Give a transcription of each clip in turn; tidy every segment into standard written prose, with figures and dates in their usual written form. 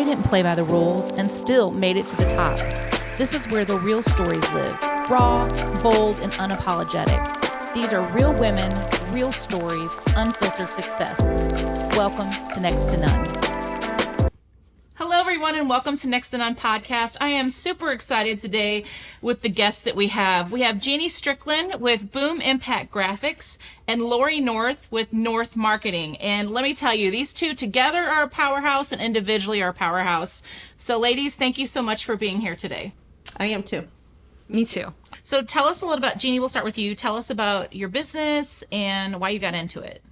didn't play by the rules and still made it to the top. This is where the real stories live, raw, bold, and unapologetic. These are real women, real stories, unfiltered success. Welcome to Next to Nunn. Hello, everyone, and welcome to Next to Nunn podcast. I am super excited today with the guests that we have. We have Jeanne Strickland with Boom Impact Graphics and Lori North with North Marketing. And let me tell you, these two together are a powerhouse and individually are a powerhouse. So, ladies, thank you so much for being here today. I am too. Me too. So tell us a little about, Jeanne, we'll start with you. Tell us about your business and why you got into it.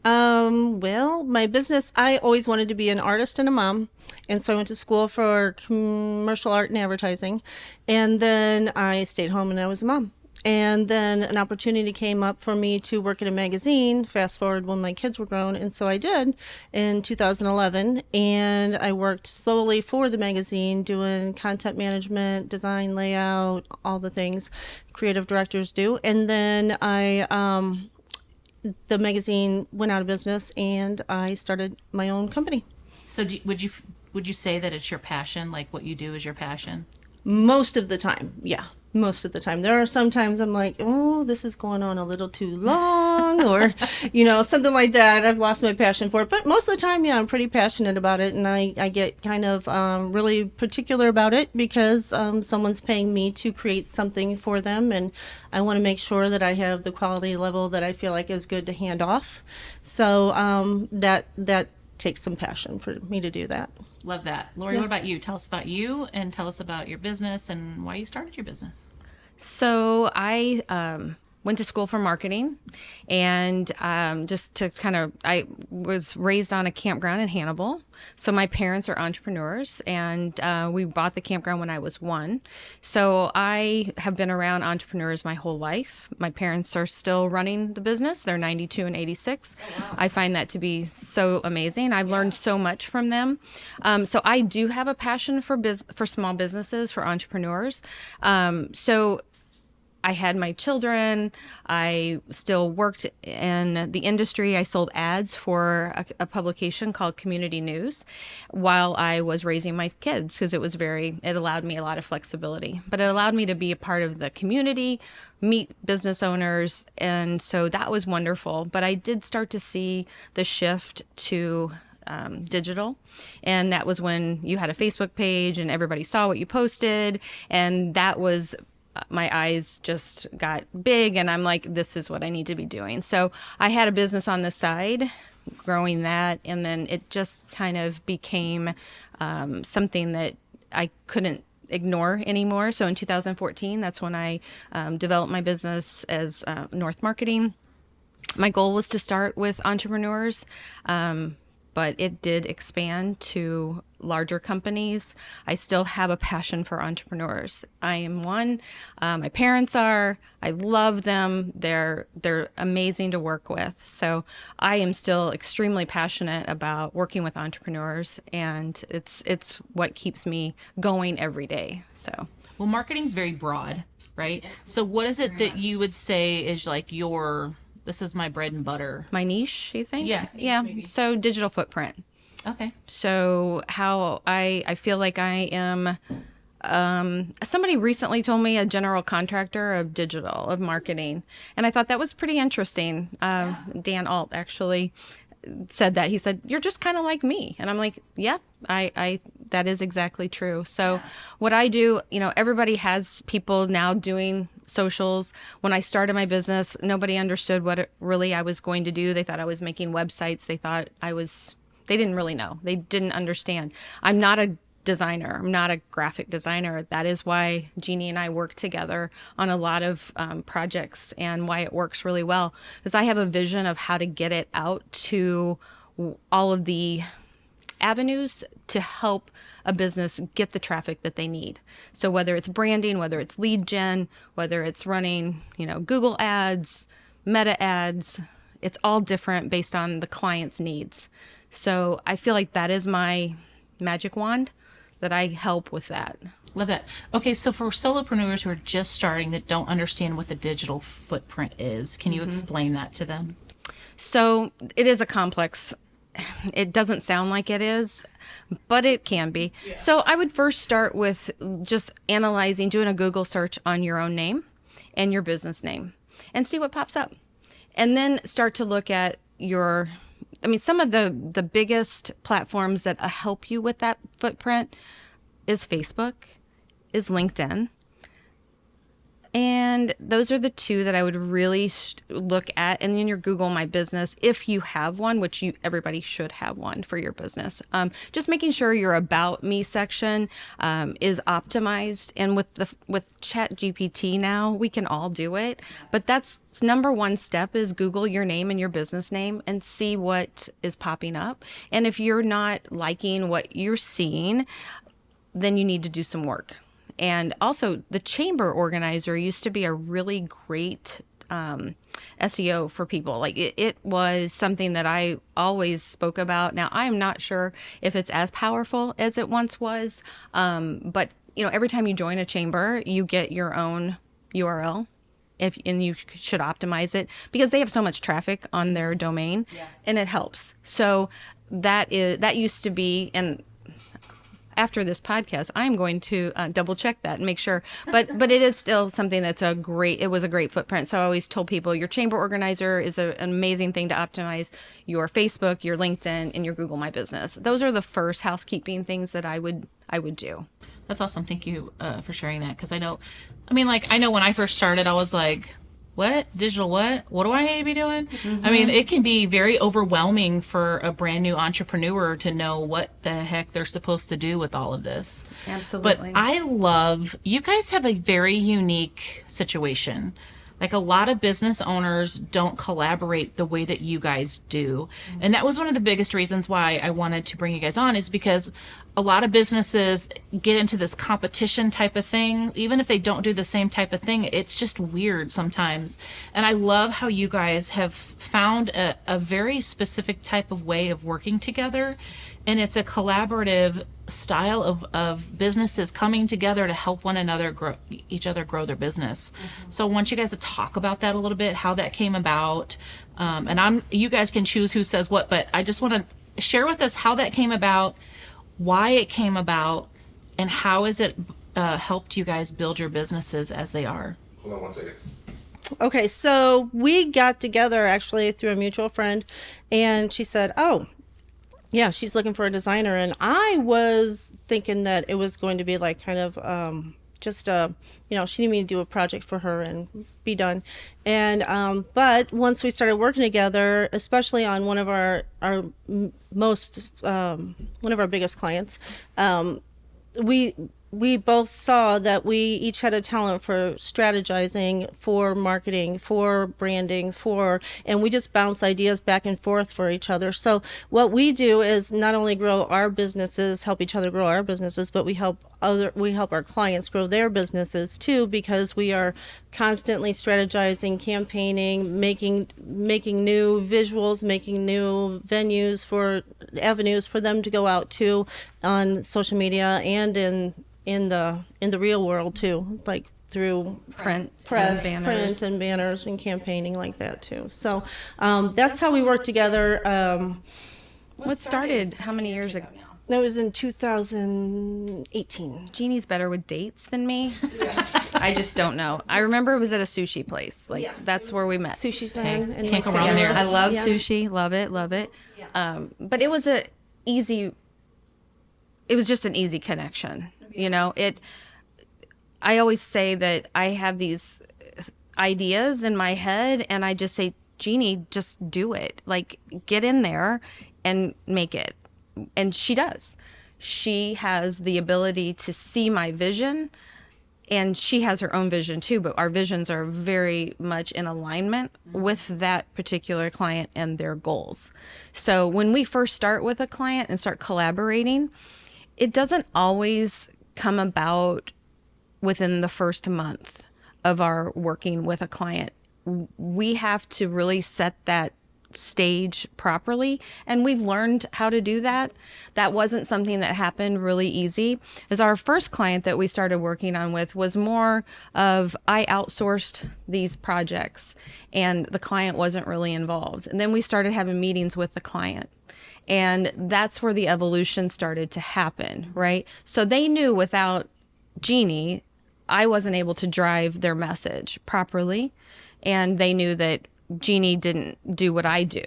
Well, my business, I always wanted to be an artist and a mom. And so I went to school for commercial art and advertising. And then I stayed home and I was a mom. And then an opportunity came up for me to work in a magazine, fast forward when my kids were grown. And so I did in 2011. And I worked solely for the magazine doing content management, design, layout, all the things creative directors do. And then the magazine went out of business and I started my own company. So would you say that it's your passion, like what you do is your passion? Most of the time, yeah. Most of the time. There are some times I'm like, oh, this is going on a little too long or, something like that. I've lost my passion for it. But most of the time, yeah, I'm pretty passionate about it. And I get kind of really particular about it because someone's paying me to create something for them. And I want to make sure that I have the quality level that I feel like is good to hand off. So that takes some passion for me to do that. Love that. Lori, What about you? Tell us about you and tell us about your business and why you started your business. So I went to school for marketing and I was raised on a campground in Hannibal. So my parents are entrepreneurs and we bought the campground when I was 1. So I have been around entrepreneurs my whole life. My parents are still running the business. They're 92 and 86. Oh, wow. I find that to be so amazing. I've learned so much from them. So I do have a passion for small businesses, for entrepreneurs. So I had my children. I still worked in the industry. I sold ads for a publication called Community News while I was raising my kids because it allowed me a lot of flexibility. But it allowed me to be a part of the community, meet business owners, and so that was wonderful. But I did start to see the shift to digital. And that was when you had a Facebook page and everybody saw what you posted. And that was my eyes just got big and I'm like, this is what I need to be doing. So I had a business on the side, growing that, and then it just kind of became something that I couldn't ignore anymore. So in 2014, that's when I developed my business as North Marketing. My goal was to start with entrepreneurs, but it did expand to larger companies. I still have a passion for entrepreneurs. I am one. My parents are. I love them. They're amazing to work with. So I am still extremely passionate about working with entrepreneurs, and it's what keeps me going every day. So, well, marketing's very broad, right? So what is it that you would say is like this is my bread and butter? My niche, you think? Yeah. Maybe. So digital footprint. Okay. So how I feel like I am, somebody recently told me a general contractor of marketing. And I thought that was pretty interesting. Dan Alt actually said that. He said, you're just kind of like me. And I'm like, yeah, I that is exactly true. So what I do, everybody has people now doing socials. When I started my business, nobody understood what I was going to do. They thought I was making websites. They didn't really know. They didn't understand. I'm not a designer. I'm not a graphic designer. That is why Jeanne and I work together on a lot of projects and why it works really well. Because I have a vision of how to get it out to all of the avenues to help a business get the traffic that they need. So whether it's branding, whether it's lead gen, whether it's running, Google ads, Meta ads, it's all different based on the client's needs. So I feel like that is my magic wand, that I help with that. Love that. Okay, so for solopreneurs who are just starting that don't understand what the digital footprint is, can you explain that to them? So it is a complex it doesn't sound like it is, but it can be. Yeah. So I would first start with just analyzing, doing a Google search on your own name and your business name and see what pops up. And then start to look at some of the biggest platforms that help you with that footprint is Facebook, is LinkedIn. And those are the two that I would really look at. And then your Google My Business, if you have one, which everybody should have one for your business. Just making sure your About Me section is optimized. And with Chat GPT now, we can all do it. But that's number one step is Google your name and your business name and see what is popping up. And if you're not liking what you're seeing, then you need to do some work. And also, the chamber organizer used to be a really great SEO for people. Like it was something that I always spoke about. Now, I am not sure if it's as powerful as it once was, but every time you join a chamber, you get your own URL. And you should optimize it because they have so much traffic on their domain, and it helps. So that used to be, and after this podcast, I'm going to double check that and make sure. But it is still something that's it was a great footprint. So I always told people your chamber organizer is an amazing thing to optimize your Facebook, your LinkedIn, and your Google My Business. Those are the first housekeeping things that I would do. That's awesome. Thank you for sharing that. Because I know when I first started, I was like, what? Digital what? What do I need to be doing? Mm-hmm. I mean, it can be very overwhelming for a brand new entrepreneur to know what the heck they're supposed to do with all of this. Absolutely. But I love, you guys have a very unique situation. Like a lot of business owners don't collaborate the way that you guys do. Mm-hmm. And that was one of the biggest reasons why I wanted to bring you guys on, is because a lot of businesses get into this competition type of thing. Even if they don't do the same type of thing, it's just weird sometimes. And I love how you guys have found a very specific type of way of working together. And it's a collaborative style of businesses coming together to help one another grow their business. Mm-hmm. So I want you guys to talk about that a little bit, how that came about. And you guys can choose who says what, but I just want to share with us how that came about, why it came about, and how has it helped you guys build your businesses as they are. Hold on one second. Okay, so we got together actually through a mutual friend, and she said, oh, yeah, she's looking for a designer. And I was thinking that it was going to be like kind of she needed me to do a project for her and be done. And but once we started working together, especially on one of our biggest clients, we both saw that we each had a talent for strategizing, for marketing, for branding, and we just bounce ideas back and forth for each other. So what we do is not only grow our businesses, help each other grow our businesses, but we help our clients grow their businesses too, because we are constantly strategizing, campaigning, making new visuals, making new avenues for them to go out to on social media and in the real world too, like through print and banners and campaigning like that too. So that's how we work together. What started how many years ago now? That was in 2018. Jeannie's better with dates than me. I just don't know. I remember it was at a sushi place. That's where we met. Sushi Zen. And can't go wrong there. I love sushi. Love it. Yeah. But it was just an easy connection. I always say that I have these ideas in my head and I just say, Jeannie, just do it. Like, get in there and make it. And she does. She has the ability to see my vision, and she has her own vision too, but our visions are very much in alignment with that particular client and their goals. So when we first start with a client and start collaborating, it doesn't always come about within the first month of our working with a client. We have to really set that stage properly, and we've learned how to do that. That wasn't something that happened really easy. As our first client that we started working on with was more of, I outsourced these projects and the client wasn't really involved. And then we started having meetings with the client. And that's where the evolution started to happen, right? So they knew without Jeanne, I wasn't able to drive their message properly. And they knew that Jeanne didn't do what I do,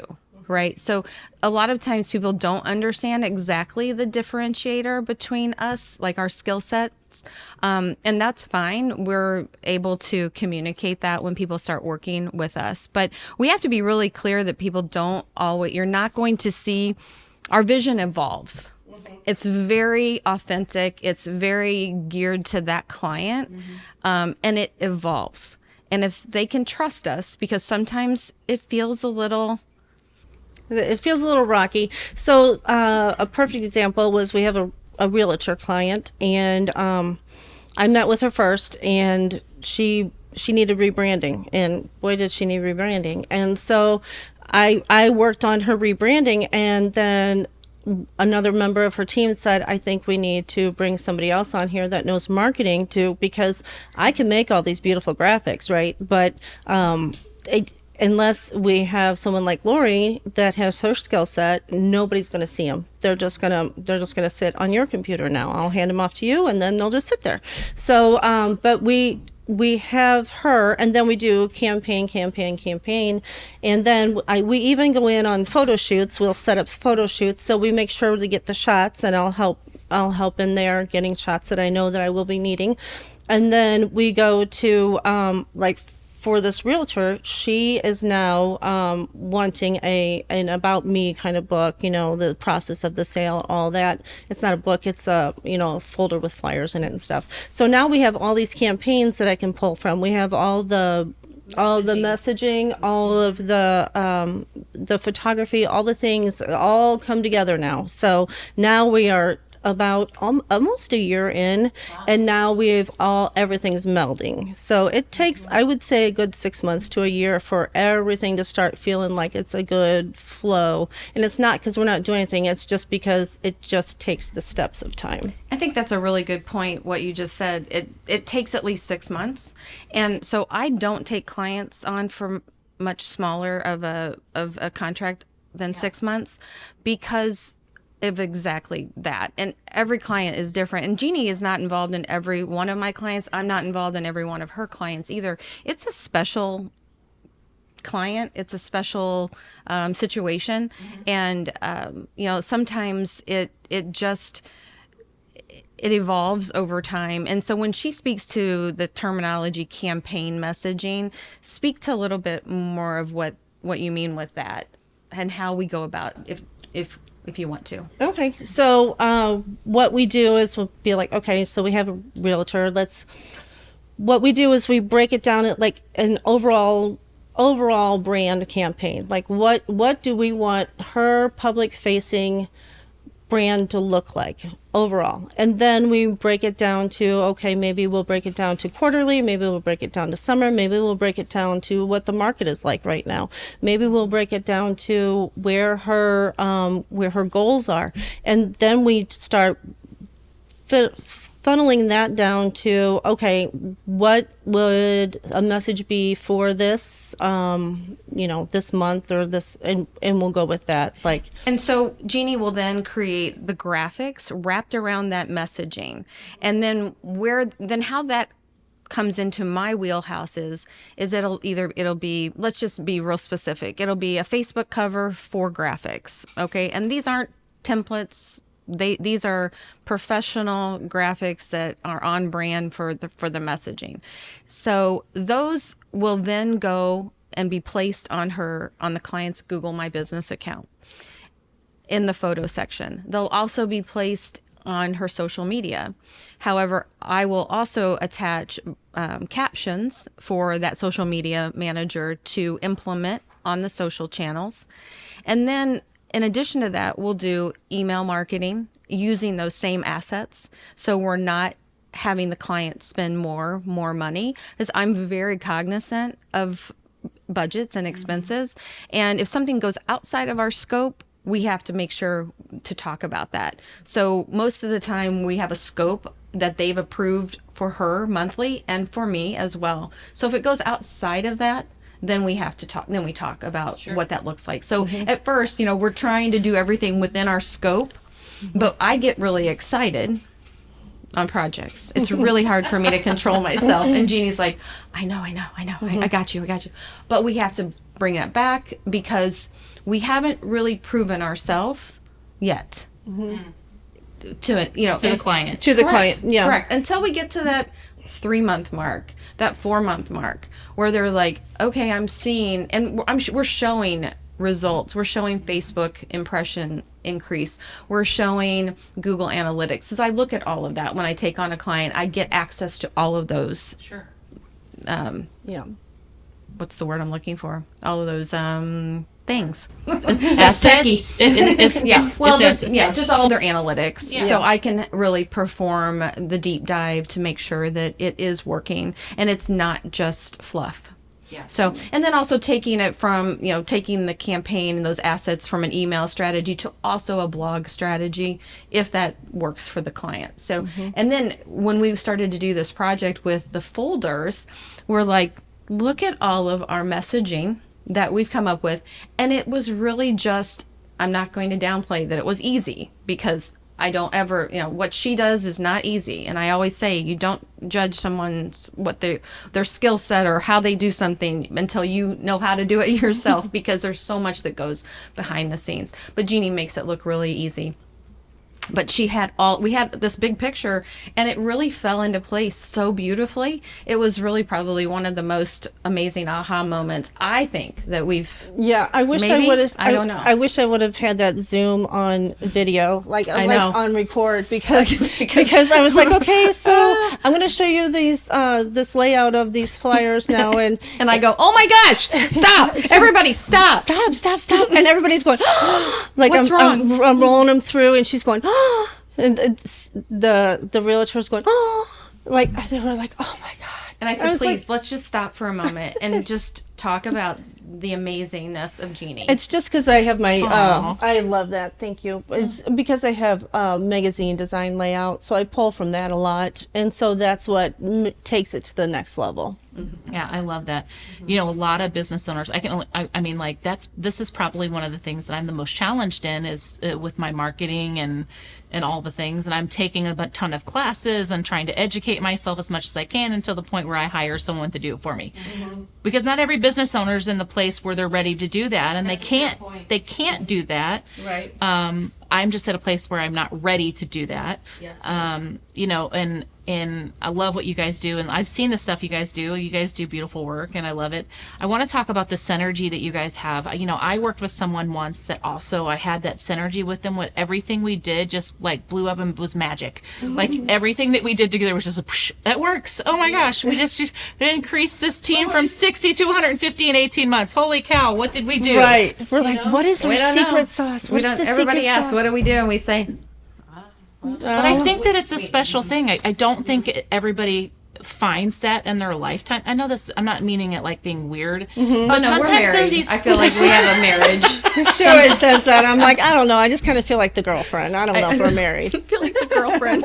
right? So a lot of times people don't understand exactly the differentiator between us, like our skill sets. And that's fine. We're able to communicate that when people start working with us. But we have to be really clear that people don't always, you're not going to see, our vision evolves. It's very authentic. It's very geared to that client, and it evolves. And if they can trust us, because sometimes it feels a little rocky. So a perfect example was we have a realtor client, and I met with her first, and she needed rebranding, and boy did she need rebranding. And so I worked on her rebranding, and then another member of her team said, I think we need to bring somebody else on here that knows marketing too, because I can make all these beautiful graphics, right? But unless we have someone like Lori that has her skill set, nobody's going to see them. They're just gonna sit on your computer now. I'll hand them off to you, and then they'll just sit there. So, but we have her, and then we do campaign, and then we even go in on photo shoots. We'll set up photo shoots, so we make sure to get the shots, and I'll help in there getting shots that I know that I will be needing. And then we go to like for this realtor, she is now wanting an about me kind of book, the process of the sale, all that. It's not a book, it's a folder with flyers in it and stuff. So now we have all these campaigns that I can pull from. We have all the messaging, all of the photography, all the things all come together now. So now we are about almost a year in, and now everything's melding. So it takes, I would say, a good 6 months to a year for everything to start feeling like it's a good flow. And it's not because we're not doing anything, it's just because it just takes the steps of time. I think that's a really good point, what you just said. It takes at least 6 months. And so I don't take clients on for much smaller of a contract than 6 months, because of exactly that. And every client is different. And Jeanne is not involved in every one of my clients. I'm not involved in every one of her clients either. It's a special client. It's a special situation. And, sometimes it evolves over time. And so when she speaks to the terminology campaign messaging, speak to a little bit more of what you mean with that and how we go about if you want to. Okay. So what we do is we'll be like, okay, so we have a realtor. What we do is we break it down at like an overall brand campaign. Like what do we want her public facing brand to look like overall? And then we break it down to, okay, maybe we'll break it down to quarterly, maybe we'll break it down to summer, maybe we'll break it down to what the market is like right now, maybe we'll break it down to where her goals are. And then we start funneling that down to, okay, what would a message be for this, this month or this, and we'll go with that. And so Jeanne will then create the graphics wrapped around that messaging. And then how that comes into my wheelhouse is it'll be, let's just be real specific. It'll be a Facebook cover for graphics. Okay. And these aren't templates. These are professional graphics that are on brand for the messaging. So those will then go and be placed on the client's Google My Business account in the photo section. They'll also be placed on her social media. However, I will also attach captions for that social media manager to implement on the social channels. And then in addition to that, we'll do email marketing using those same assets. So we're not having the client spend more money, because I'm very cognizant of budgets and expenses. And if something goes outside of our scope, we have to make sure to talk about that. So most of the time we have a scope that they've approved for her monthly and for me as well. So if it goes outside of that, then we have to talk. Then we talk about what that looks like. So at first, we're trying to do everything within our scope, but I get really excited on projects. It's really hard for me to control myself. And Jeannie's like, I know. I got you. But we have to bring it back because we haven't really proven ourselves yet to the client. To the client, yeah. Correct. Until we get to that 3-month mark, that 4-month mark, where they're like, okay, I'm seeing, and we're showing results. We're showing Facebook impression increase. We're showing Google Analytics. As I look at all of that, when I take on a client, I get access to all of those. Sure. Yeah. What's the word I'm looking for? All of those things. Assets. Just all their analytics. Yeah. So I can really perform the deep dive to make sure that it is working and it's not just fluff. Yeah. So, and then also taking it from, taking the campaign and those assets from an email strategy to also a blog strategy, if that works for the client. So, and then when we started to do this project with the folders, we're like, look at all of our messaging that we've come up with. And it was really just, I'm not going to downplay that it was easy, because I don't ever, what she does is not easy. And I always say, you don't judge someone's, what their skill set or how they do something until you know how to do it yourself, because there's so much that goes behind the scenes. But Jeannie makes it look really easy. But we had this big picture, and it really fell into place so beautifully. It was really probably one of the most amazing aha moments, I think, that we've. Yeah, I wish maybe? I would have. I don't know. I wish I would have had that Zoom on video, like on record, because I was like, okay, so I'm going to show you this layout of these flyers now, and I go, oh my gosh, stop, everybody, stop, and everybody's going, like, what's wrong? I'm rolling them through, and she's going, and the realtor's going, like, they were like, oh my god. And I said, please, let's just stop for a moment and just talk about the amazingness of Jeannie. It's just because I have my, I love that. Thank you. It's because I have magazine design layout, so I pull from that a lot, and so that's what takes it to the next level. Yeah, I love that. A lot of business owners, this is probably one of the things that I'm the most challenged in is with my marketing and all the things. And I'm taking a ton of classes and trying to educate myself as much as I can until the point where I hire someone to do it for me. Because not every business owner is in the place where they're ready to do that, and they can't do that. Right. I'm just at a place where I'm not ready to do that. Yes. And I love what you guys do, and I've seen the stuff you guys do. You guys do beautiful work, and I love it. I want to talk about the synergy that you guys have. I worked with someone once that also, I had that synergy with them. What everything we did just like blew up and was magic. Like everything that we did together was just that works. Oh my gosh, we just increased this team from 60 to 150 in 18 months. Holy cow, what did we do? Right. We're like, what is our secret sauce? Everybody asks, what do we do? And we say, but I think that it's a special thing. I don't think everybody finds that in their lifetime. I know this, I'm not meaning it like being weird. But no, we're married. I feel like we have a marriage. She always says that. I'm like, I don't know. I just kind of feel like the girlfriend. I don't know if we're married. I feel like the girlfriend.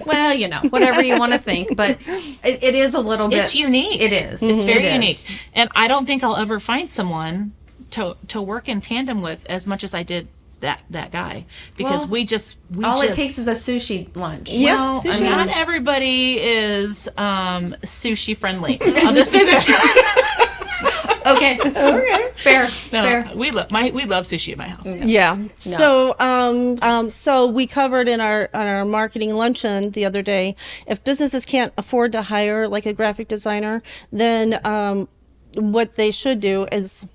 Well, whatever you want to think. But it is a little bit. It's unique. It is. It's very unique. And I don't think I'll ever find someone to work in tandem with as much as I did that guy, because we all it takes is a sushi lunch. Yeah, well, sushi not lunch. Everybody is sushi friendly. I'll just say that. Okay. Fair. We love sushi at my house. Yeah. So so we covered in our marketing luncheon the other day, if businesses can't afford to hire like a graphic designer, then what they should do is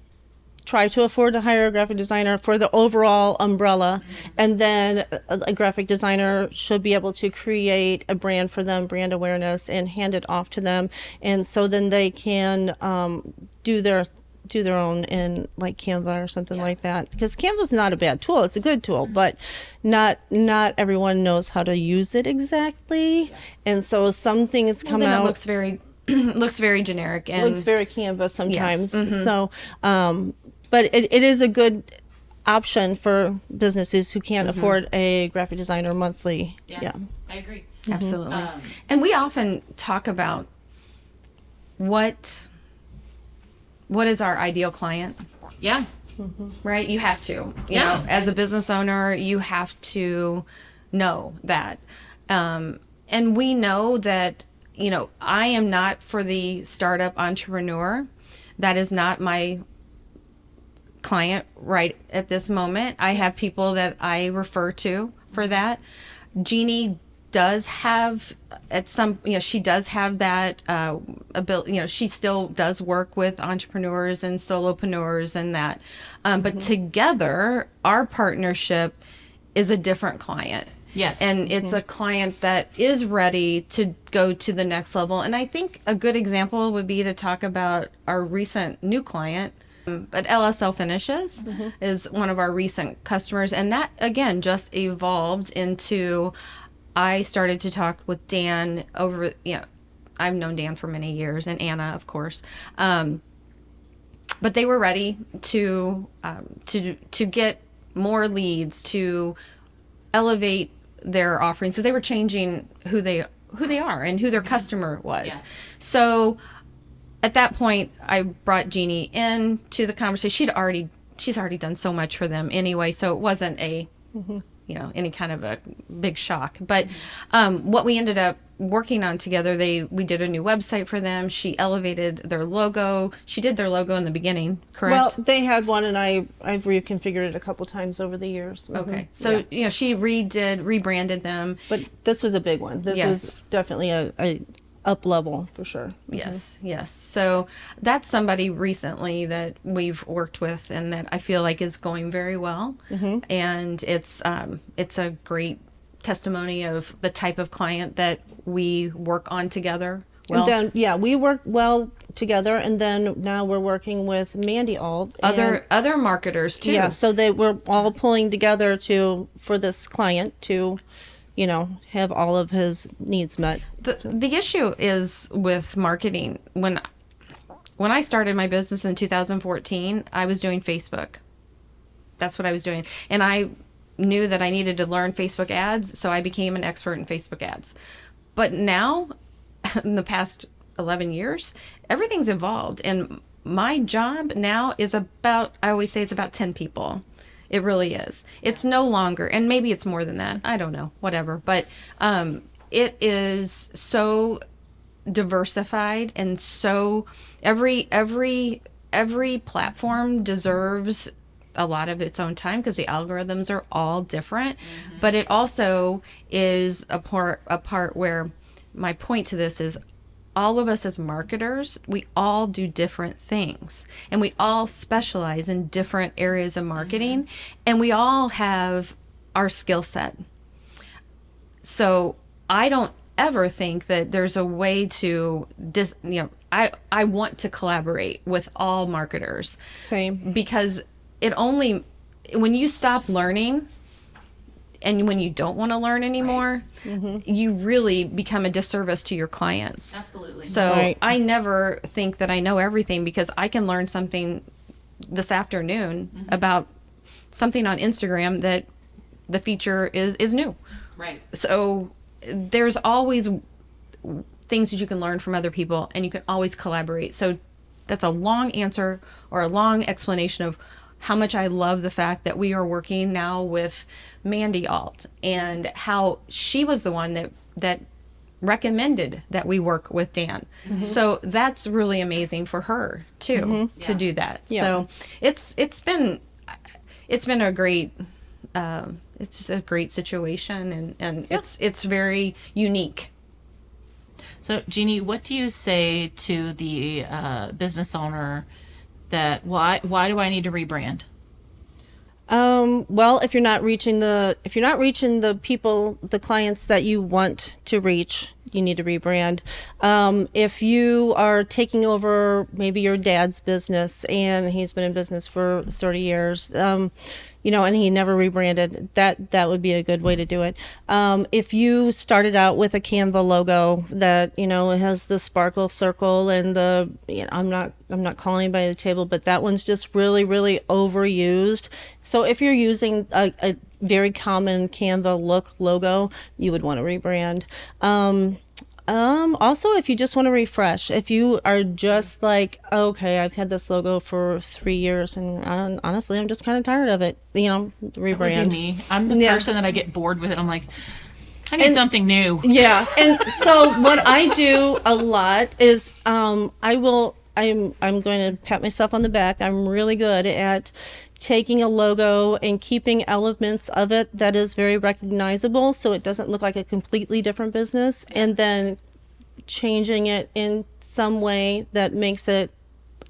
try to afford to hire a graphic designer for the overall umbrella, and then a graphic designer should be able to create a brand for them, brand awareness, and hand it off to them, and so then they can do their own in like Canva or something like that, because Canva's not a bad tool. It's a good tool, but not everyone knows how to use it exactly, and so some things come out. It looks very generic and looks very Canva sometimes. Yes. So but it is a good option for businesses who can't afford a graphic designer monthly. Yeah. I agree. Absolutely. And we often talk about what what is our ideal client? Yeah. Right? You have to, you know, as a business owner, you have to know that. And we know that, you know, I am not for the startup entrepreneur. That is not my client right at this moment. I have people that I refer to for that. Jeannie does have at some, you know, she does have that ability, you know, she still does work with entrepreneurs and solopreneurs and that. But together, our partnership is a different client. Yes. And it's a client that is ready to go to the next level. And I think a good example would be to talk about our recent new client. But LSL Finishes is one of our recent customers. And that, again, just evolved into, I started to talk with Dan over, you know, I've known Dan for many years, and Anna, of course. But they were ready to get more leads, to elevate their offerings, because they were changing who they are and who their customer was. Yeah. So at that point, I brought Jeannie in to the conversation. She's already done so much for them anyway, so it wasn't a you know, any kind of a big shock. But what we ended up working on together, we did a new website for them. She elevated their logo. She did their logo in the beginning, correct? Well, they had one, and I've reconfigured it a couple times over the years. Okay, so you know, she rebranded them. But this was a big one. This was definitely a up level for sure. Yes. So that's somebody recently that we've worked with and that I feel like is going very well. And it's a great testimony of the type of client that we work on together. Well, and then we work well together, and then now we're working with Mandy Alt. Other marketers too. Yeah, so they were all pulling together for this client to, you know, have all of his needs met. The issue is with marketing. When I started my business in 2014, I was doing Facebook. That's what I was doing. And I knew that I needed to learn Facebook ads, so I became an expert in Facebook ads. But now, in the past 11 years, everything's evolved. And my job now is I always say it's about 10 people. It really is. It's no longer, and maybe it's more than that. I don't know, whatever. But it is so diversified, and so every platform deserves a lot of its own time because the algorithms are all different. But it also is a part where my point to this is, all of us as marketers, we all do different things, and we all specialize in different areas of marketing, and we all have our skill set. So I don't ever think that there's a way to I want to collaborate with all marketers. Same. Because when you stop learning, and when you don't want to learn anymore, you really become a disservice to your clients. Absolutely. So I never think that I know everything, because I can learn something this afternoon about something on Instagram that the feature is new. Right. So there's always things that you can learn from other people, and you can always collaborate. So that's a long answer or a long explanation of how much I love the fact that we are working now with Mandy Alt, and how she was the one that recommended that we work with Dan. So that's really amazing for her too, to do that. So it's been a great it's just a great situation, and it's very unique. So Jeannie, what do you say to the business owner that why do I need to rebrand? Well, if you're not reaching the people, the clients that you want to reach, you need to rebrand. If you are taking over maybe your dad's business, and he's been in business for 30 years, you know, and he never rebranded, that would be a good way to do it. If you started out with a Canva logo that, you know, it has the sparkle circle and the, you know, I'm not calling anybody to the table, but that one's just really, really overused. So if you're using a very common Canva look logo, you would want to rebrand. Also, if you just want to refresh, if you are just like, okay, I've had this logo for 3 years, and honestly, I'm just kind of tired of it. Rebrand. That would be me. I'm the person that I get bored with it. I'm like, I need something new. Yeah, and so what I do a lot is I'm going to pat myself on the back. I'm really good at taking a logo and keeping elements of it that is very recognizable so it doesn't look like a completely different business, and then changing it in some way that makes it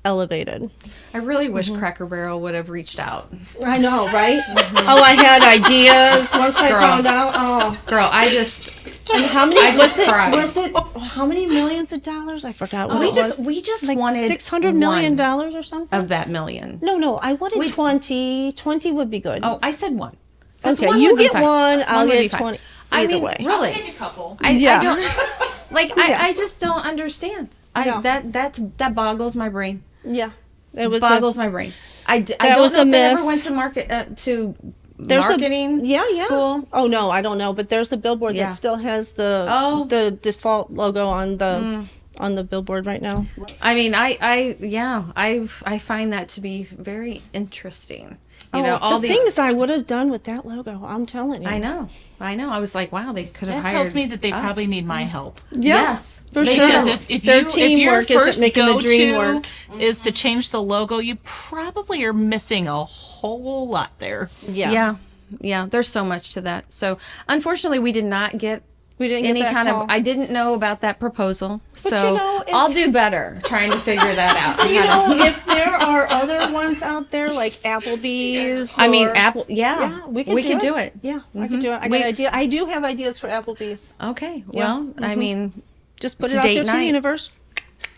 elevated. I really wish Cracker Barrel would have reached out. I know, right? Oh, I had ideas once I found out. Oh, Girl, I just and how many? I just cried. Was it how many millions of dollars? I forgot what it was. We just like wanted $600 million or something of that million. No, I wanted 20. 20 would be good. Oh, I said one. 'Cause Okay, one you would be get fine. one, I'll would be get fine. 20. I Either mean, way. really, Take a couple. I don't like. Yeah. I just don't understand. No. That boggles my brain. Yeah, it was Boggles my brain. I don't know was a if they ever miss. went to market to There's marketing yeah. school. Oh no, I don't know, but there's a billboard Yeah. that still has the default logo on the billboard right now. I mean, I find that to be very interesting. You know, all the things I would have done with that logo. I'm telling you. I know. I was like, wow, they could have That hired tells me that they us. probably need my help. Yeah, Yes, for they sure. Because do. if Their your teamwork isn't first making the dream go-to work. is to change the logo, you probably are missing a whole lot there. Yeah. There's so much to that. So unfortunately, we did not get We didn't any get that kind call. of. I didn't know about that proposal, so you know, if- I'll do better trying to figure that out. You know, if there are other ones out there like Applebee's, I mean, or- Apple. Yeah, Yeah, we could could do it. Yeah, I could do it. I got an idea. I do have ideas for Applebee's. Okay. Well, I mean, Just put It's it out date there to the night. universe.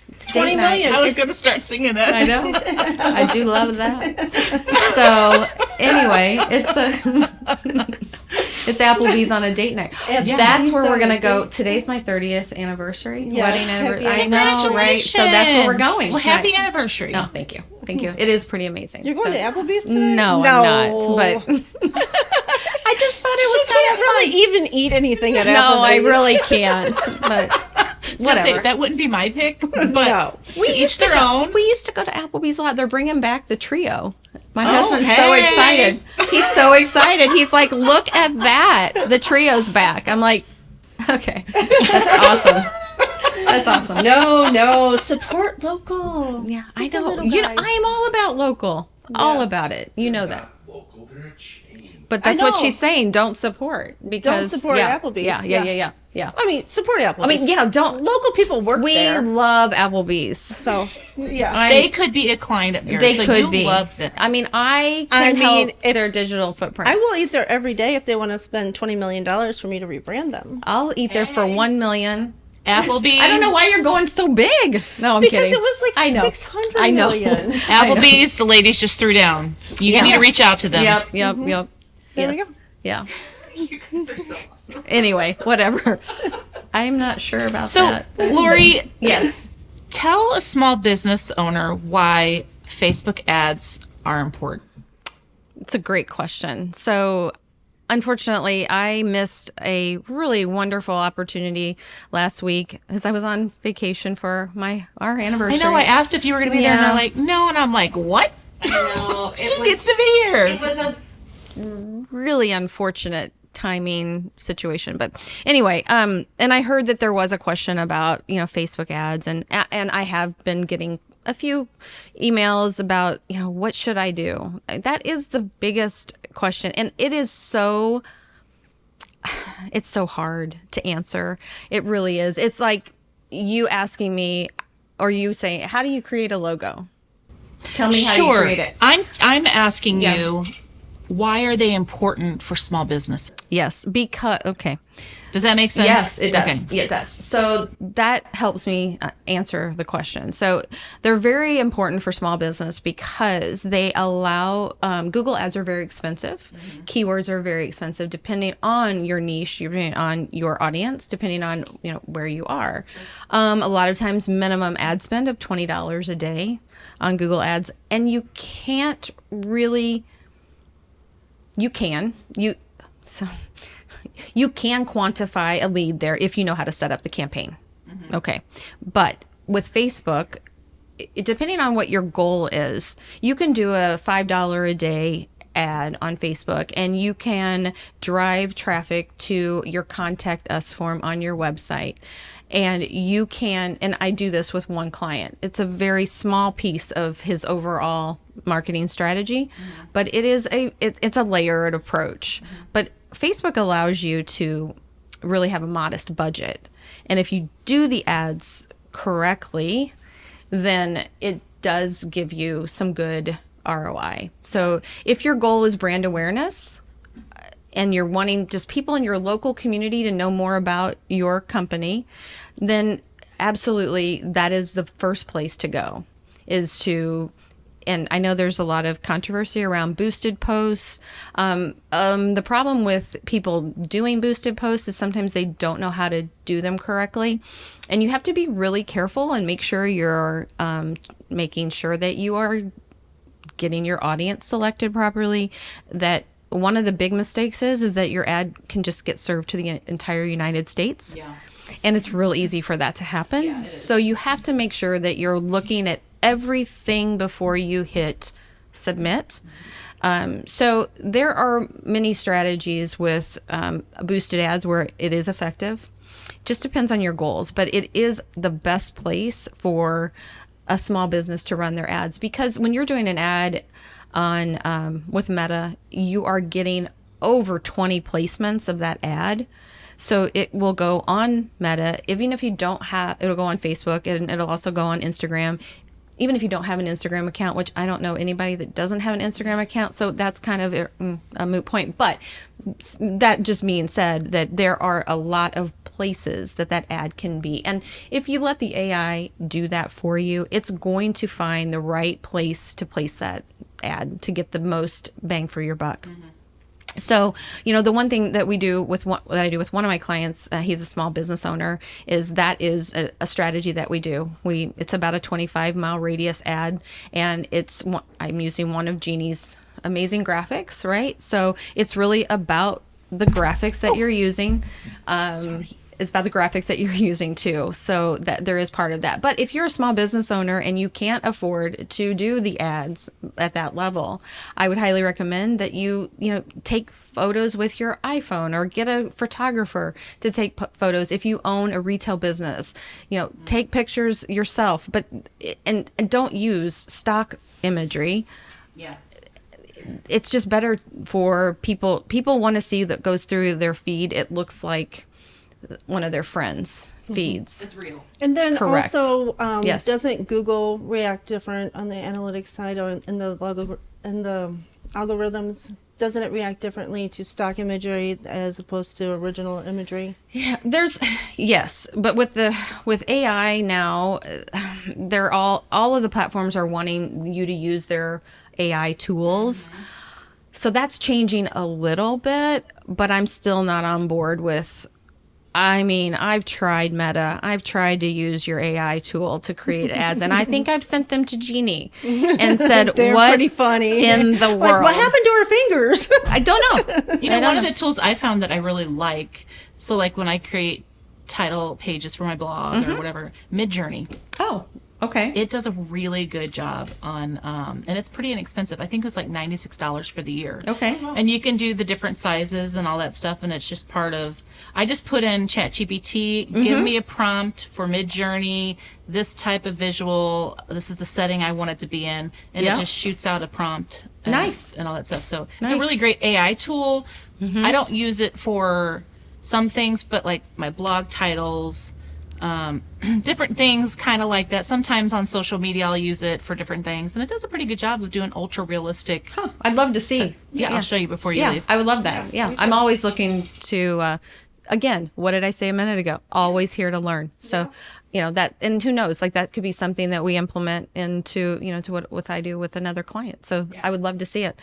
it's 20 date night. million. I was going to start singing that. I know. I do love that. So anyway, it's Applebee's on a date night. That's where we're gonna go. Today's my 30th anniversary, Yes. wedding anniversary. Happy I know, right? So that's where we're going. Well, happy tonight. anniversary. Oh, thank you. It is pretty amazing. You're going So- to Applebee's tonight? No, I'm not. But I just thought it was You can't really even eat anything at Applebee's. No, I really can't. But whatever. That wouldn't be my pick, but No. to each their own. We used to go to Applebee's a lot. They're bringing back the trio. My husband's so hey. excited. He's so excited. He's like, look at that. The trio's back. I'm like, okay. That's awesome. That's awesome. No, support local. Yeah, I Get the know. little You know, guys. I am all about local. All about it. You know that. Local, they're a chain. But that's what know. she's saying. Don't support because support yeah, Applebee's. Yeah. I mean, support Applebee's. I mean, yeah. Don't. Local people work We there. love Applebee's. So, yeah. They could be a client of yours. They so could you be. love them. I mean, I I can mean, help if- their digital footprint. I will eat there every day if they want to spend $20 million for me to rebrand them. I'll eat there for 1 million. Applebee's. I don't know why you're going so big. No, I'm Because kidding. it was like I know. 600 I know. million. Applebee's, the ladies just threw down. You need to reach out to them. Yep. There we Yes. go. Yeah. You guys are so awesome. Anyway, whatever. I'm not sure about So, that. Lori, Yes. tell a small business owner why Facebook ads are important. It's a great question. So, unfortunately, I missed a really wonderful opportunity last week because I was on vacation for our I anniversary. know I asked if you were going to be there, and Yeah. they're like, no. And I'm like, what? I know. She gets to be here. It was a really unfortunate timing situation, but anyway, and I heard that there was a question about Facebook ads, and I have been getting a few emails about what should I do. That is the biggest question, and it's so hard to answer. It really is. It's like you asking me, or you saying, how do you create a logo? Tell me how you create it. I'm asking Yeah. you, why are they important for small business? Yes, because okay. Does that make sense? Yes, it does. Okay. Yeah, it does. So that helps me answer the question. So they're very important for small business because they allow Google ads are very expensive. Mm-hmm. Keywords are very expensive depending on your niche, depending on your audience, depending on where you are. A lot of times minimum ad spend of $20 a day on Google ads, and you can't really. You can quantify a lead there if you know how to set up the campaign. Okay. But with Facebook, depending on what your goal is, you can do a $5 a day ad on Facebook, and you can drive traffic to your contact us form on your website. And you can, and I do this with one client. It's a very small piece of his overall marketing strategy, but it's a layered approach. But Facebook allows you to really have a modest budget. And if you do the ads correctly, then it does give you some good ROI. So if your goal is brand awareness and you're wanting just people in your local community to know more about your company, then absolutely that is the first place to go, and I know there's a lot of controversy around boosted posts. The problem with people doing boosted posts is sometimes they don't know how to do them correctly. And you have to be really careful and make sure you're making sure that you are getting your audience selected properly. That one of the big mistakes is that your ad can just get served to the entire United States. Yeah. And it's real easy for that to happen. Yeah, so you have to make sure that you're looking at everything before you hit submit. So there are many strategies with boosted ads where it is effective. Just depends on your goals, but it is the best place for a small business to run their ads, because when you're doing an ad on with Meta, you are getting over 20 placements of that ad. So it will go on Meta, even if you don't have, it'll go on Facebook, and it'll also go on Instagram. Even if you don't have an Instagram account, which I don't know anybody that doesn't have an Instagram account, so that's kind of a moot point. But that just being said, that there are a lot of places that ad can be. And if you let the AI do that for you, it's going to find the right place to place that ad to get the most bang for your buck. Mm-hmm. So, the one thing that we do that I do with one of my clients, he's a small business owner, is a strategy that we do. It's about a 25-mile radius ad, and I'm using one of Jeanne's amazing graphics, right? So it's really about the graphics that you're using. It's about the graphics that you're using too. So that there is part of that. But if you're a small business owner and you can't afford to do the ads at that level, I would highly recommend that you take photos with your iPhone, or get a photographer to take photos. If you own a retail business, take pictures yourself, but and don't use stock imagery. Yeah. It's just better for people. People want to see that goes through their feed. It looks like one of their friends' feeds. It's real. And then correct. Also, yes. Doesn't Google react different on the analytics side, or in the algorithms? Doesn't it react differently to stock imagery as opposed to original imagery? Yeah, yes, but with AI now, they're all of the platforms are wanting you to use their AI tools. Mm-hmm. So that's changing a little bit, but I'm still not on board with. I've tried Meta. I've tried to use your AI tool to create ads, and I think I've sent them to Jeanne and said, They're "What pretty funny in the world? Like, what happened to her fingers?" I don't know. One of the tools I found that I really like. So, like when I create title pages for my blog or whatever, Midjourney. Oh. Okay. It does a really good job on, and it's pretty inexpensive. I think it was like $96 for the year. Okay. And you can do the different sizes and all that stuff, and it's just part of. I just put in ChatGPT, give me a prompt for Midjourney, this type of visual. This is the setting I want it to be in, and it just shoots out a prompt. And, nice. And all that stuff. So it's a really great AI tool. I don't use it for some things, but like my blog titles. Different things kind of like that. Sometimes on social media I'll use it for different things, and it does a pretty good job of doing ultra realistic. I'd love to see. I'll show you before you leave. I would love that. Yeah. I'm always looking to again, what did I say a minute ago? Always here to learn. So that, and who knows, like that could be something that we implement into to what I do with another client. So I would love to see it.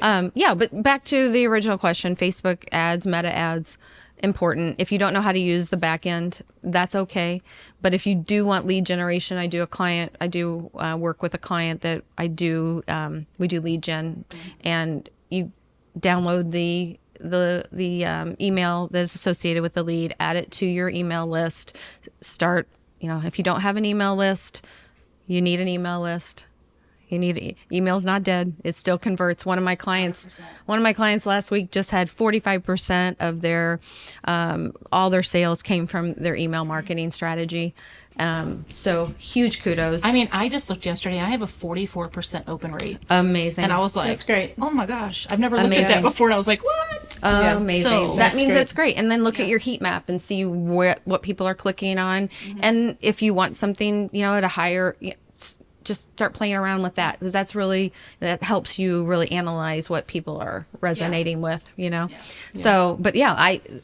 But back to the original question: Facebook ads, Meta ads. Important. If you don't know how to use the back end, that's okay. But if you do want lead generation, I do work with a client that we do lead gen, and you download the email that's associated with the lead, add it to your email list, start if you don't have an email list, you need an email list. Email's not dead. It still converts. One of my clients last week just had 45% of their, all their sales came from their email marketing strategy. So huge kudos. I mean, I just looked yesterday and I have a 44% open rate. Amazing. And I was like, That's great. Oh my gosh, I've never looked at that before. And I was like, what? Amazing. So that means great. it's great. And then look at your heat map and see what people are clicking on. And if you want something, at a higher, just start playing around with that, because that helps you really analyze what people are resonating with, So, but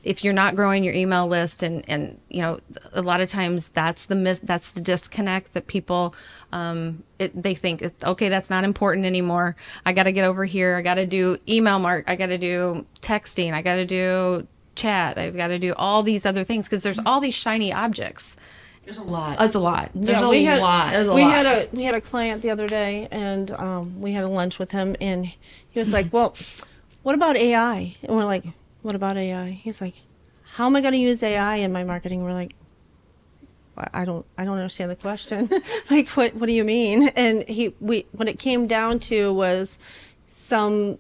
if you're not growing your email list and a lot of times that's the disconnect that people, they think, okay, that's not important anymore. I got to get over here. I got to do I got to do texting. I got to do chat. I've got to do all these other things because there's all these shiny objects. There's a lot. It's a lot. There's a lot. There's a we lot. had a client the other day, and we had a lunch with him, and he was like, "Well, what about AI?" And we're like, "What about AI?" He's like, "How am I going to use AI in my marketing?" We're like, I don't understand the question. Like, what do you mean? And what it came down to was something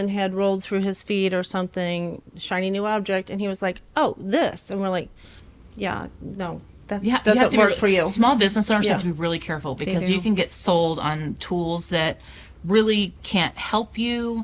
had rolled through his feed or something, shiny new object, and he was like, "Oh, this," and we're like, "Yeah, no." That doesn't work for you. Small business owners Yeah. have to be really careful because do. you can get sold on tools that really can't help you.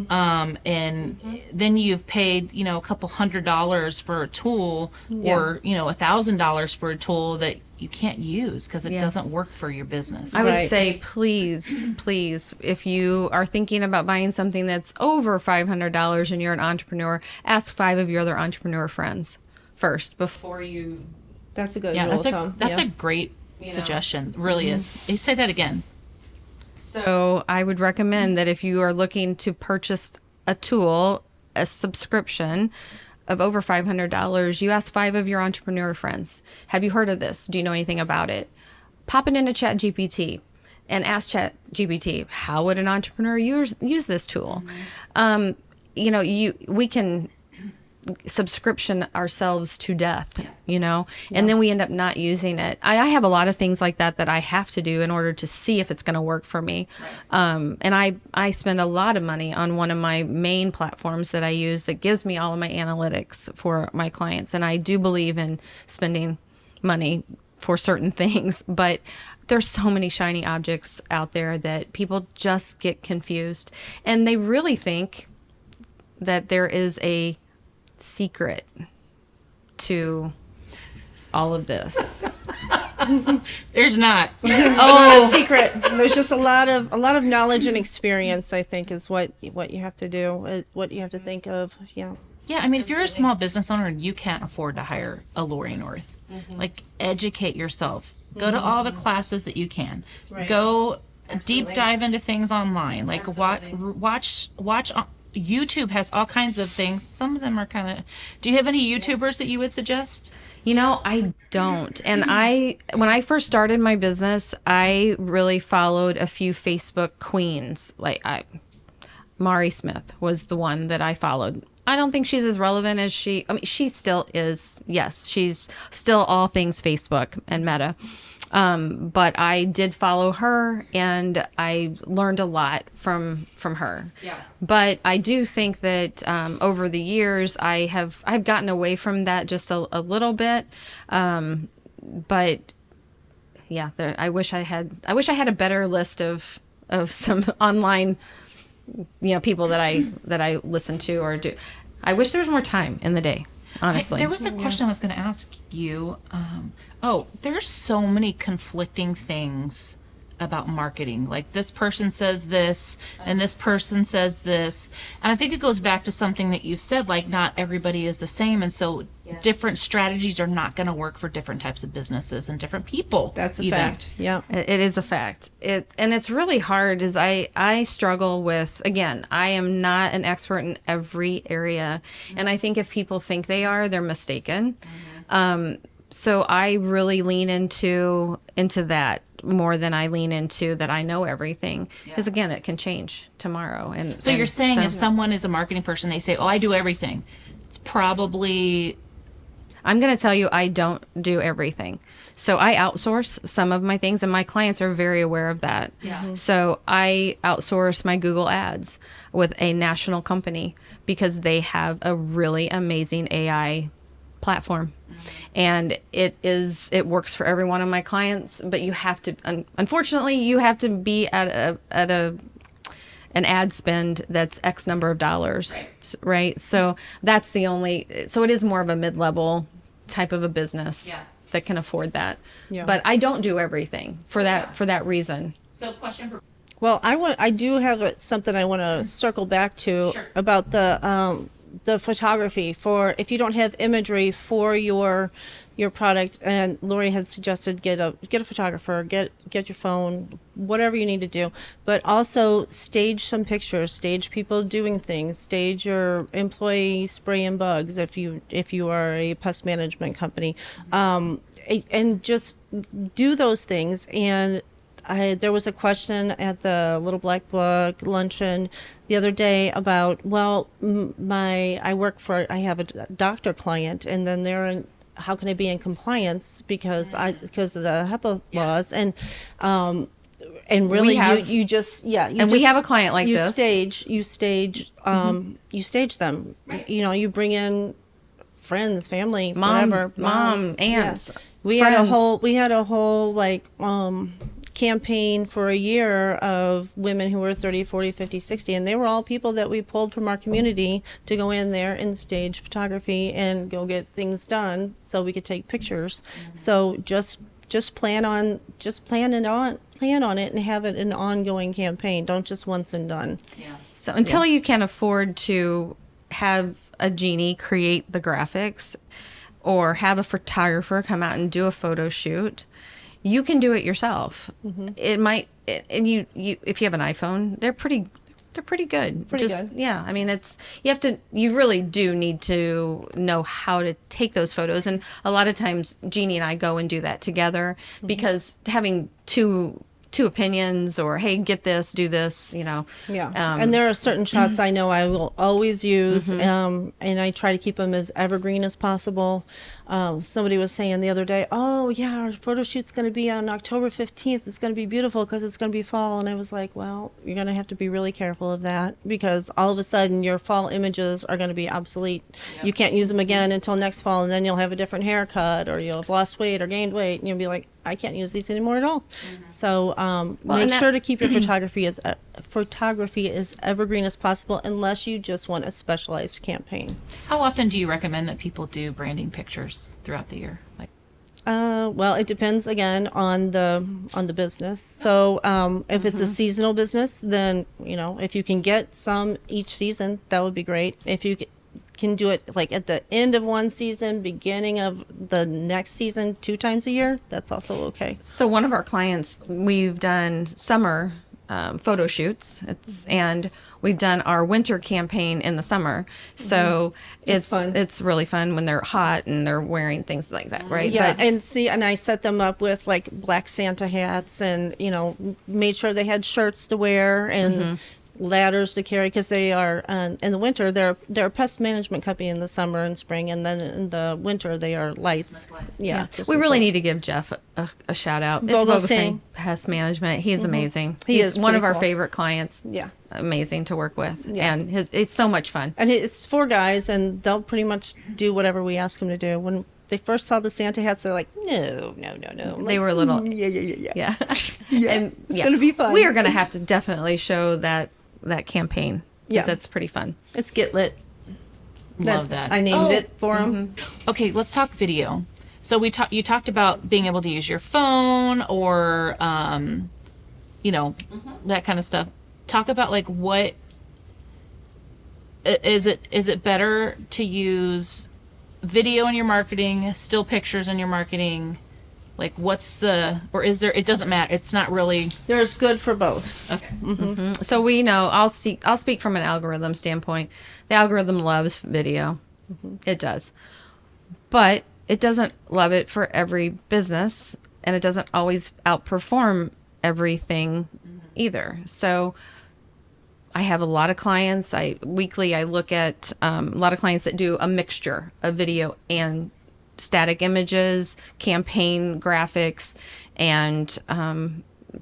And then you've paid, a couple $100 for a tool or, $1,000 for a tool that you can't use because it doesn't work for your business. I would Right. say, please, if you are thinking about buying something that's over $500 and you're an entrepreneur, ask 5 of your other entrepreneur friends first before you. That's a good Yeah, rule that's of thumb. a great suggestion. It really is. You say that again. So I would recommend that if you are looking to purchase a tool, a subscription of over $500, you ask 5 of your entrepreneur friends, have you heard of this? Do you know anything about it? Pop it into ChatGPT and ask ChatGPT, how would an entrepreneur use this tool? We can subscription ourselves to death, and then we end up not using it. I have a lot of things like that I have to do in order to see if it's going to work for me. And I spend a lot of money on one of my main platforms that I use that gives me all of my analytics for my clients. And I do believe in spending money for certain things, but there's so many shiny objects out there that people just get confused, and they really think that there is a secret to all of this. There's not. Not a secret. There's just a lot of knowledge and experience, I think, is what you have to do, what you have to think of. Yeah. Yeah, I mean, if you're a small business owner and you can't afford to hire a Lori North, educate yourself. Go to all the classes that you can. Right. Go deep dive into things online. Like watch. YouTube has all kinds of things. Some of them are kind of. Do you have any YouTubers that you would suggest? I don't. And when I first started my business, I really followed a few Facebook queens. Mari Smith was the one that I followed. I don't think she's as relevant as she still is. Yes, she's still all things Facebook and Meta. But I did follow her, and I learned a lot from her. Yeah. But I do think that over the years I've gotten away from that just a little bit. But yeah, I wish I had a better list of some online people that I listen to or do. I wish there was more time in the day. Honestly, there was a question I was going to ask you. There's so many conflicting things about marketing. Like this person says this and this person says this. And I think it goes back to something that you've said, like not everybody is the same. And so different strategies are not going to work for different types of businesses and different people. That's a fact. Yeah. It is a fact. And it's really hard as I struggle with, again, I am not an expert in every area. And I think if people think they are, they're mistaken. So I really lean into that more than I lean into that I know everything. Because again, it can change tomorrow. And so you're saying if someone is a marketing person, they say, "Oh, I do everything." It's probably I'm going to tell you, I don't do everything. So I outsource some of my things, and my clients are very aware of that. Yeah. So I outsource my Google ads with a national company because they have a really amazing AI platform. And it works for every one of my clients, but you have to, unfortunately, you have to be at an ad spend that's X number of dollars, right? So that's so it is more of a mid-level type of a business that can afford that. Yeah. But I don't do everything for that reason. So question for Well, I do have something I want to circle back to about the photography for if you don't have imagery for your product, and Lori had suggested get a photographer, get your phone, whatever you need to do, but also stage some pictures, stage people doing things, stage your employee spraying bugs if you are a pest management company, and just do those things. And there was a question at the Little Black Book luncheon the other day about, well, I have a doctor client, and then how can I be in compliance because of the HIPAA laws, and really you just we have a client like this. You stage them. You bring in friends, family, whatever, mom, aunts. Yeah. We had a whole like campaign for a year of women who were 30, 40, 50, 60, and they were all people that we pulled from our community to go in there and stage photography and go get things done so we could take pictures. So just plan on it and have it an ongoing campaign. Don't just once and done. yeah. So until you can afford to have a Jeanne create the graphics or have a photographer come out and do a photo shoot, you can do it yourself. It might, and you if you have an iPhone, they're pretty good. Pretty good. Yeah. I mean, you really do need to know how to take those photos. And a lot of times Jeanne and I go and do that together because having two opinions or, hey, get this, do this, Yeah. And there are certain shots I know I will always use, and I try to keep them as evergreen as possible. Somebody was saying the other day, oh, yeah, our photo shoot's going to be on October 15th. It's going to be beautiful because it's going to be fall. And I was like, well, you're going to have to be really careful of that because all of a sudden your fall images are going to be obsolete. Yep. You can't use them again until next fall, and then you'll have a different haircut or you'll have lost weight or gained weight, and you'll be like, I can't use these anymore at all. So make sure to keep your photography as evergreen as possible unless you just want a specialized campaign. How often do you recommend that people do branding pictures throughout the year? Like, well, it depends again on the business. So if it's a seasonal business, then if you can get some each season, that would be great. If you can do it like at the end of one season, beginning of the next season, 2 times a year, that's also okay. So one of our clients, we've done summer photo shoots, and we've done our winter campaign in the summer. So it's fun. It's really fun when they're hot and they're wearing things like that, right? Yeah, and I set them up with like black Santa hats, and made sure they had shirts to wear and ladders to carry, because they are in the winter they're a pest management company in the summer and spring, and then in the winter they are lights. Yeah, we really need to give Jeff a shout out. It's Vogelsang Pest Management. He's amazing. He's one of our favorite clients. Yeah, amazing to work with. And it's so much fun. And it's 4 guys, and they'll pretty much do whatever we ask them to do. When they first saw the Santa hats, they're like, no. They were a little yeah. And it's gonna be fun. We are gonna have to definitely show that campaign, because that's pretty fun. It's Get Lit. Love that. I named it for them. Okay, let's talk video. So you talked about being able to use your phone or that kind of stuff. Talk about like what is it better to use video in your marketing, still pictures in your marketing? Like it doesn't matter. It's not really. There's good for both. Okay. So we know, I'll speak from an algorithm standpoint. The algorithm loves video. It does. But it doesn't love it for every business, and it doesn't always outperform everything either. So I have a lot of clients. Weekly I look at a lot of clients that do a mixture of video and static images, campaign graphics, and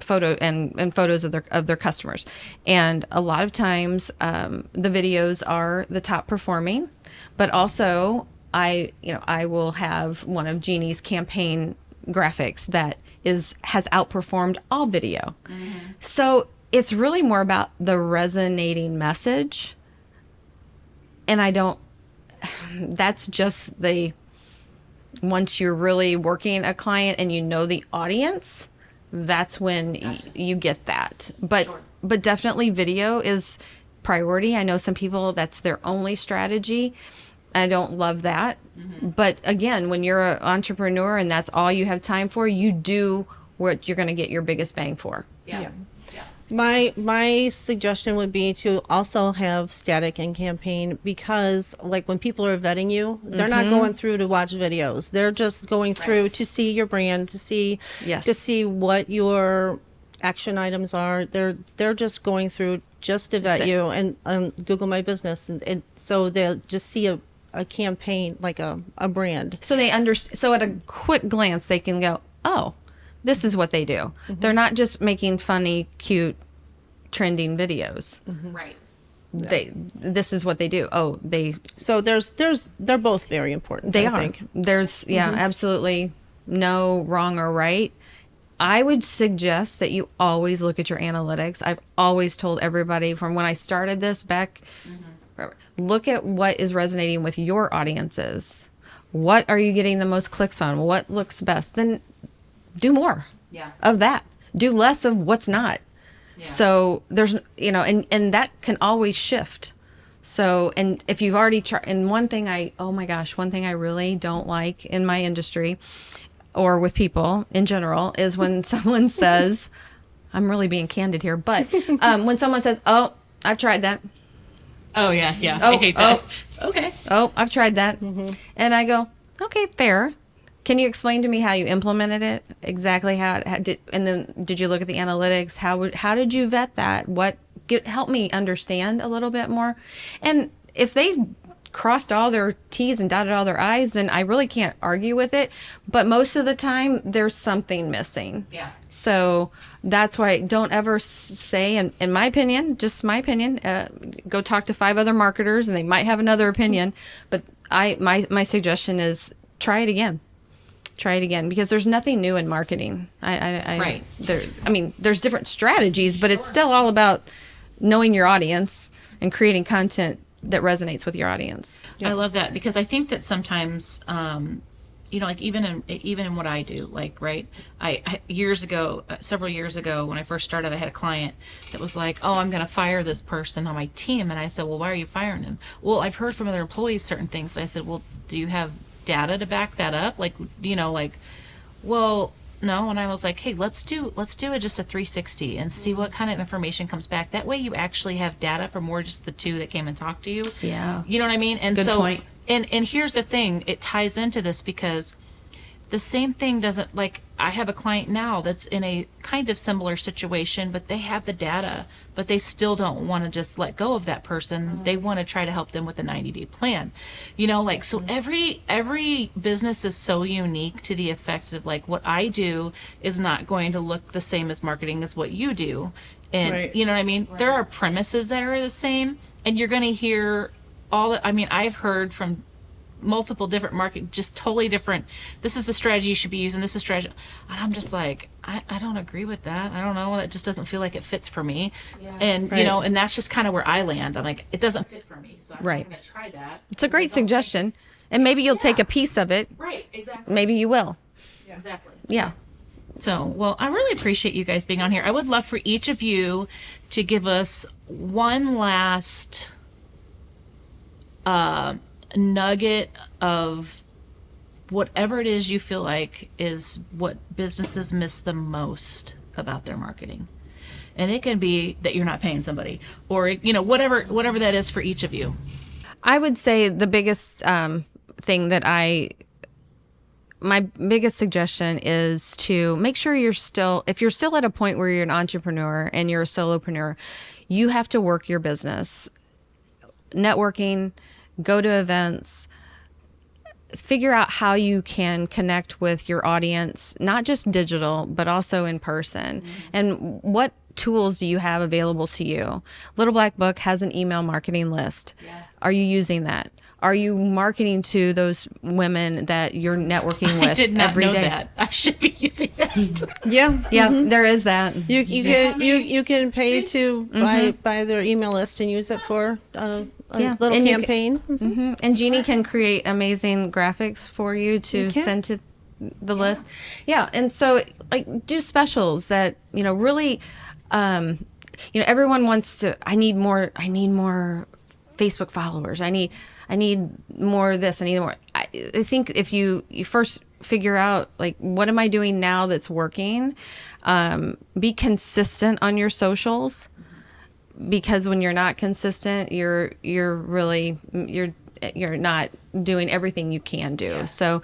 photos of their customers. And a lot of times the videos are the top performing, but also I will have one of Jeannie's campaign graphics that has outperformed all video. So it's really more about the resonating message. And that's just once you're really working a client and you know the audience, that's when you get that. But definitely video is priority. I know some people, that's their only strategy. I don't love that. But again, when you're an entrepreneur and that's all you have time for, you do what you're going to get your biggest bang for. Yeah. My suggestion would be to also have static and campaign, because like when people are vetting you, they're not going through to watch videos. They're just going through to see your brand, to see what your action items are. They're just going through just to vet you and Google My Business, and so they'll just see a campaign, like a brand. So they so at a quick glance they can go, oh, this is what they do. They're not just making funny, cute, trending videos. Right. This is what they do. Oh, So they're both very important. They I are. think. There's absolutely no wrong or right. I would suggest that you always look at your analytics. I've always told everybody from when I started this back, look at what is resonating with your audiences. What are you getting the most clicks on? What looks best? Then do more of that. Do less of what's not. Yeah. So there's, and that can always shift. So, and if you've already tried, and one thing I really don't like in my industry or with people in general is when someone says, I'm really being candid here, but when someone says, oh, I've tried that. Oh, yeah. I hate that. Okay. Oh, I've tried that. And I go, okay, fair. Can you explain to me how you implemented it? Exactly how did, and then did you look at the analytics? How did you vet that? Help me understand a little bit more. And if they've crossed all their T's and dotted all their I's, then I really can't argue with it. But most of the time, there's something missing. Yeah. So that's why don't ever say, in my opinion, just my opinion, go talk to 5 other marketers and they might have another opinion. But my suggestion is try it again. Try it again, because there's nothing new in marketing. Right. There's different strategies, but it's still all about knowing your audience and creating content that resonates with your audience. I love that, because I think that sometimes, like even in what I do, like, right, I several years ago when I first started, I had a client that was like, oh, I'm going to fire this person on my team. And I said, well, why are you firing him? Well, I've heard from other employees certain things. And I said, well, do you have data to back that up? Well, no. And I was like, hey, let's do it just a 360 and see what kind of information comes back. That way you actually have data for more just the 2 that came and talked to you. Yeah. You know what I mean? And Good point. And here's the thing, it ties into this, because the same thing doesn't, like, I have a client now that's in a kind of similar situation, but they have the data, but they still don't want to just let go of that person. They want to try to help them with a 90-day plan. So every business is so unique to the effect of, like, what I do is not going to look the same as marketing as what you do. And Right. you know what I mean? Right. There are premises that are the same, and you're going to hear I've heard from multiple different market, just totally different. This is the strategy you should be using. This is strategy. And I'm just like, I don't agree with that. I don't know. It just doesn't feel like it fits for me. Yeah. And, Right. and that's just kind of where I land. I'm like, it doesn't fit for me. So I'm Right. not going to try that. It's a great suggestion. And maybe you'll take a piece of it. Right. Exactly. Maybe you will. Yeah. Exactly. Yeah. So, well, I really appreciate you guys being on here. I would love for each of you to give us one last nugget of whatever it is you feel like is what businesses miss the most about their marketing. And it can be that you're not paying somebody, or whatever that is for each of you. I would say the biggest thing that my biggest suggestion is to make sure if you're still at a point where you're an entrepreneur and you're a solopreneur, you have to work your business. Networking, go to events, figure out how you can connect with your audience, not just digital, but also in person. And what tools do you have available to you? Little Black Book has an email marketing list. Are you using that? Are you marketing to those women that you're networking with I did not every know day? that. I should be using that. Yeah. Yeah, there is that. You can pay to buy their email list and use it for a little And campaign. And Jeannie can create amazing graphics for you to send to the list. Yeah, and so like do specials that really, everyone wants to. I need more Facebook followers. I need more of this. I need more. I think if you first figure out like what am I doing now that's working, be consistent on your socials. Because when you're not consistent, you're not doing everything you can do. Yeah. So,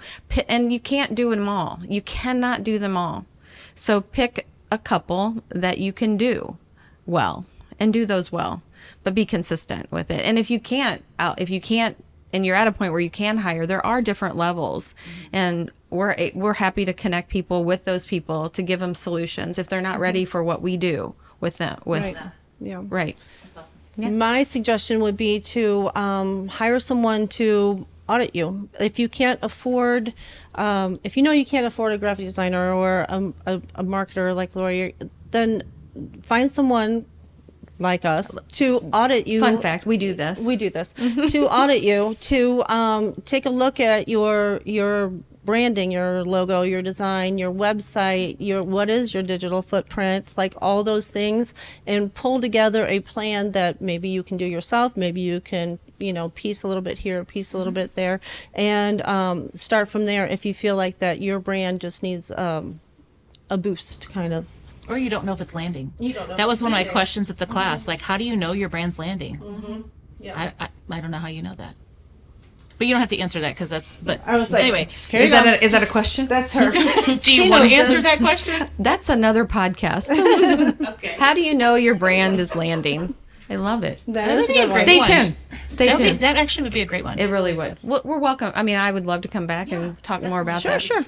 and you can't do them all. You cannot do them all. So pick a couple that you can do well and do those well, but be consistent with it. And if you can't, and you're at a point where you can hire, there are different levels, and we're happy to connect people with those people to give them solutions if they're not ready for what we do with them. Yeah. Right. That's awesome. Yeah. My suggestion would be to hire someone to audit you. If you can't afford, if you can't afford a graphic designer or a marketer like Lori, then find someone like us to audit you. Fun fact, we do this. To audit you, to take a look at your branding, your logo, your design, your website, what is your digital footprint, like all those things, and pull together a plan that maybe you can do yourself, maybe you can piece a little bit here, piece a little bit there, and start from there if you feel like that your brand just needs a boost, kind of. Or you don't know if it's landing. You don't know that if was it's one of my landing. questions at the class. Like, how do you know your brand's landing? Yeah. I don't know how you know that. But you don't have to answer that because that's. But I was like, anyway, here you go. Is that a question? That's her. do you want to answer that question? That's another podcast. Okay. How do you know your brand is landing? I love it. That is a good one. Stay one. tuned. Stay tuned. That actually would be a great one. It really would. We're welcome. I mean, I would love to come back and talk more about that. Sure.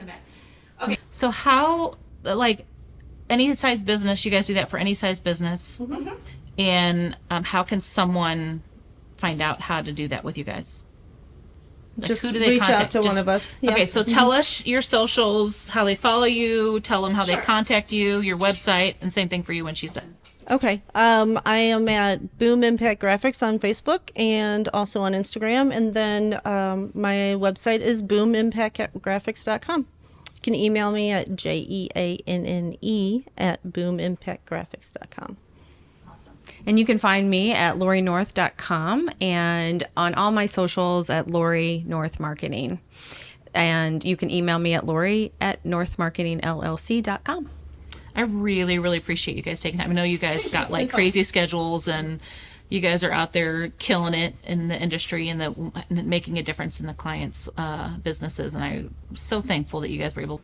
Okay. So how, like, any size business, you guys do that for any size business, and how can someone find out how to do that with you guys? Like, Just who do they reach contact? out to one of us. Yeah. Okay, so tell us your socials, how they follow you, tell them how they contact you, your website, and same thing for you when she's done. Okay. I am at Boom Impact Graphics on Facebook and also on Instagram. And then my website is boomimpactgraphics.com. You can email me at jeanne@boomimpactgraphics.com. And you can find me at lorinorth.com and on all my socials at Lori North Marketing. And you can email me at lori@northmarketingllc.com. I really, really appreciate you guys taking time. I know you guys got like crazy schedules and you guys are out there killing it in the industry and making a difference in the clients' businesses. And I'm so thankful that you guys were able